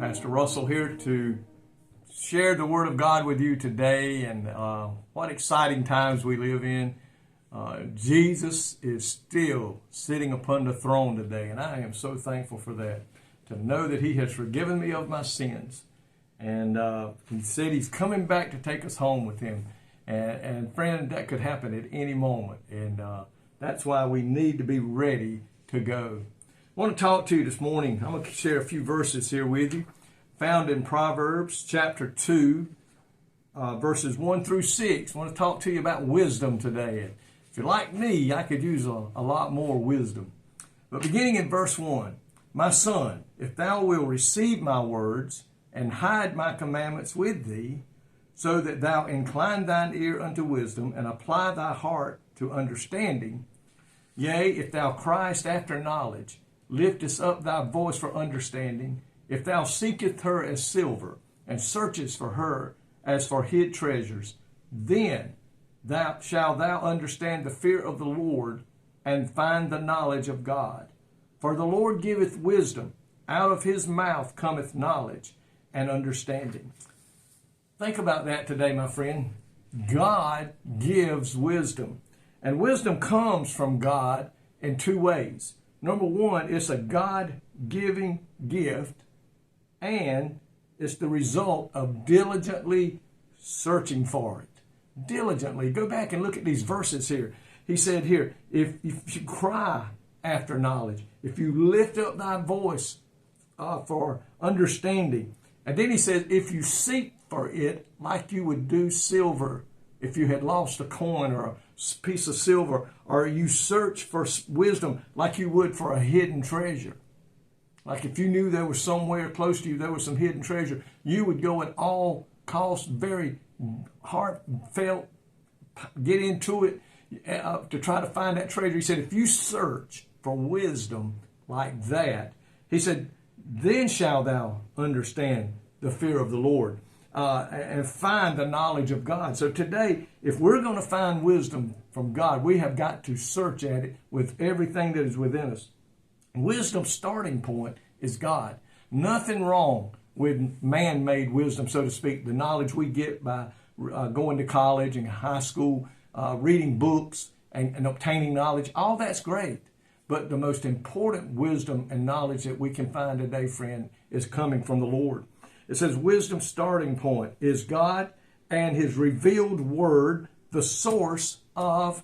Pastor Russell here to share the Word of God with you today, and what exciting times we live in. Jesus is still sitting upon the throne today, and I am so thankful for that, to know that He has forgiven me of my sins, and He said He's coming back to take us home with Him, and friend, that could happen at any moment, and that's why we need to be ready to go. I want to talk to you this morning. I'm going to share a few verses here with you, found in Proverbs chapter 2, verses 1 through 6. I want to talk to you about wisdom today. If you're like me, I could use a lot more wisdom. But beginning in verse 1, "My son, if thou wilt receive my words and hide my commandments with thee, so that thou incline thine ear unto wisdom and apply thy heart to understanding, yea, if thou criest after knowledge, liftest up thy voice for understanding, if thou seekest her as silver, and searchest for her as for hid treasures, then shalt thou understand the fear of the Lord, and find the knowledge of God. For the Lord giveth wisdom, out of his mouth cometh knowledge and understanding." Think about that today, my friend. God gives wisdom. And wisdom comes from God in two ways. Number one, it's a God-giving gift, and it's the result of diligently searching for it. Diligently. Go back and look at these verses here. He said here, if you cry after knowledge, if you lift up thy voice for understanding, and then he says, if you seek for it like you would do silver, if you had lost a coin or a piece of silver, or you search for wisdom like you would for a hidden treasure. Like if you knew there was somewhere close to you, there was some hidden treasure, you would go at all costs, very heartfelt, get into it to try to find that treasure. He said, if you search for wisdom like that, he said, then shalt thou understand the fear of the Lord. And find the knowledge of God. So today, if we're going to find wisdom from God, we have got to search at it with everything that is within us. Wisdom's starting point is God. Nothing wrong with man-made wisdom, so to speak, the knowledge we get by going to college and high school, reading books and obtaining knowledge. All that's great. But the most important wisdom and knowledge that we can find today, friend, is coming from the Lord. It says wisdom's starting point is God and his revealed word, the source of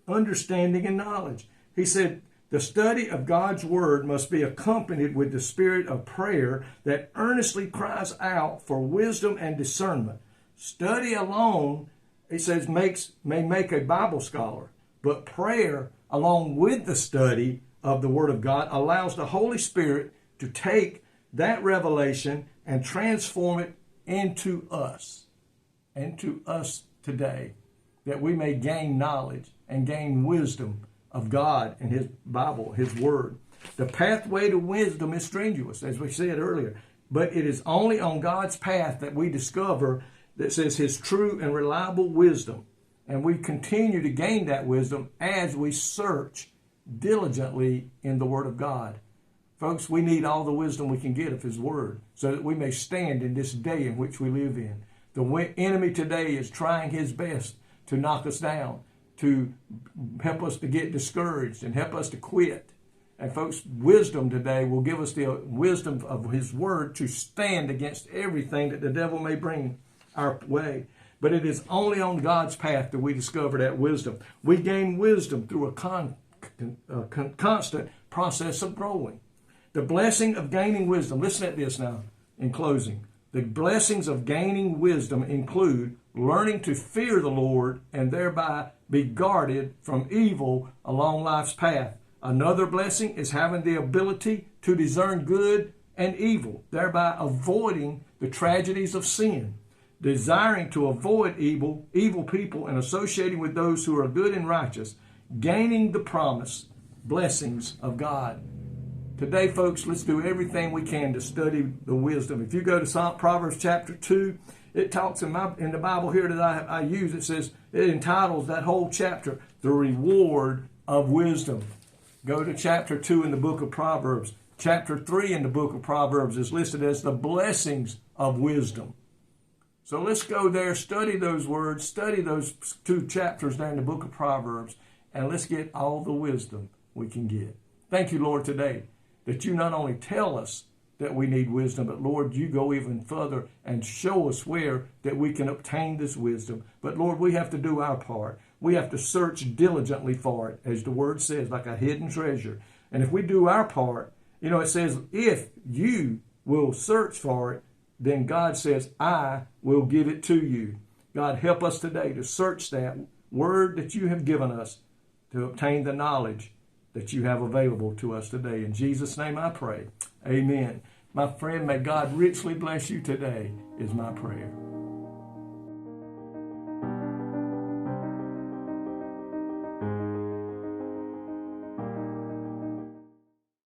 understanding and knowledge. He said the study of God's word must be accompanied with the spirit of prayer that earnestly cries out for wisdom and discernment. Study alone, he says, may make a Bible scholar, but prayer along with the study of the word of God allows the Holy Spirit to take that revelation and transform it into us today, that we may gain knowledge and gain wisdom of God and his Bible, his word. The pathway to wisdom is strenuous, as we said earlier, but it is only on God's path that we discover that says his true and reliable wisdom. And we continue to gain that wisdom as we search diligently in the word of God. Folks, we need all the wisdom we can get of his word so that we may stand in this day in which we live in. The enemy today is trying his best to knock us down, to help us to get discouraged and help us to quit. And folks, wisdom today will give us the wisdom of his word to stand against everything that the devil may bring our way. But it is only on God's path that we discover that wisdom. We gain wisdom through a constant process of growing. The blessing of gaining wisdom, listen at this now in closing. The blessings of gaining wisdom include learning to fear the Lord and thereby be guarded from evil along life's path. Another blessing is having the ability to discern good and evil, thereby avoiding the tragedies of sin. Desiring to avoid evil people and associating with those who are good and righteous, gaining the promised blessings of God. Today, folks, let's do everything we can to study the wisdom. If you go to Proverbs chapter 2, it talks in the Bible here that I use, it says, it entitles that whole chapter, The Reward of Wisdom. Go to chapter 2 in the book of Proverbs. Chapter 3 in the book of Proverbs is listed as the blessings of wisdom. So let's go there, study those words, study those 2 chapters there in the book of Proverbs, and let's get all the wisdom we can get. Thank you, Lord, today that you not only tell us that we need wisdom, but Lord, you go even further and show us where that we can obtain this wisdom. But Lord, we have to do our part. We have to search diligently for it, as the word says, like a hidden treasure. And if we do our part, it says, if you will search for it, then God says, I will give it to you. God, help us today to search that word that you have given us to obtain the knowledge that you have available to us today. In Jesus' name I pray. Amen. My friend, may God richly bless you today is my prayer.